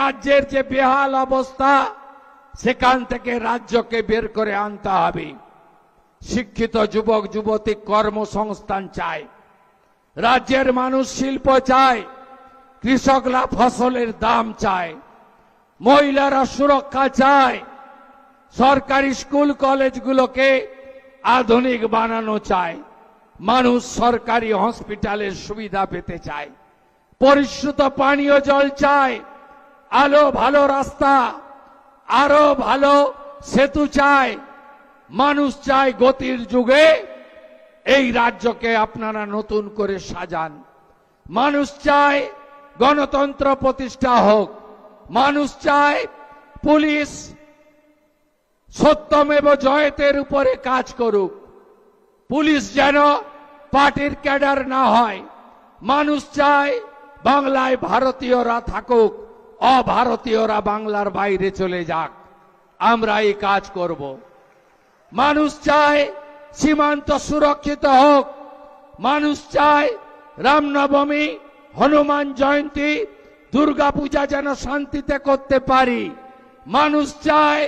রাজ্যের যে বেহাল অবস্থা সেখান থেকে রাজ্যকে বের করে আনতে হবে। শিক্ষিত যুবক যুবতী কর্মসংস্থান চায়, রাজ্যের মানুষ শিল্প চায়, কৃষকরা ফসলের দাম চায়, মহিলারা সুরক্ষা চায়, সরকারি স্কুল কলেজগুলোকে আধুনিক বানানো চায়, মানুষ সরকারি হসপিটালের সুবিধা পেতে চায়, পরিশুদ্ধ পানীয় জল চায়, আলো ভালো রাস্তা, আরো ভালো সেতু চায়। মানুষ চায় গতির যুগে এই রাজ্যকে আপনারা নতুন করে সাজান। মানুষ চায় গণতন্ত্র প্রতিষ্ঠা হোক। মানুষ চায় পুলিশ সত্যমেব জয়তের উপরে কাজ করুক। পুলিশ যেন পার্টির ক্যাডার না হয়। মানুষ চায় বাংলায় ভারতীয়রা থাকুক, অভারতীয়রা বাংলার বাইরে চলে যাক। আমরা এই কাজ করব। মানুষ চায় সীমান্ত সুরক্ষিত হোক। মানুষ চায় রামনবমী, হনুমান জয়ন্তী, দুর্গাপূজা যেন শান্তিতে করতে পারি। মানুষ চায়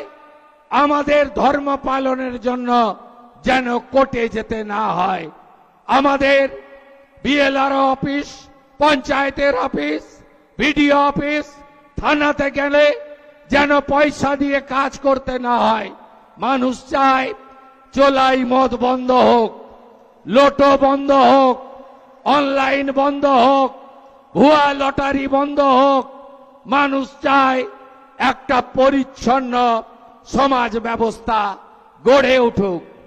আমাদের ধর্ম পালনের জন্য যেন কোর্টে যেতে না হয়। আমাদের বিএলআরও অফিস, পঞ্চায়েতের অফিস, বিডিও অফিস, থানাতে গেলে যেন পয়সা দিয়ে কাজ করতে না হয়। মানুষ চায় চোলাই মদ বন্ধ হোক, লোটো বন্ধ হোক, অনলাইন বন্ধ হোক, ভুয়া লটারি বন্ধ হোক। মানুষ চায় একটা পরিচ্ছন্ন সমাজ ব্যবস্থা গড়ে উঠুক।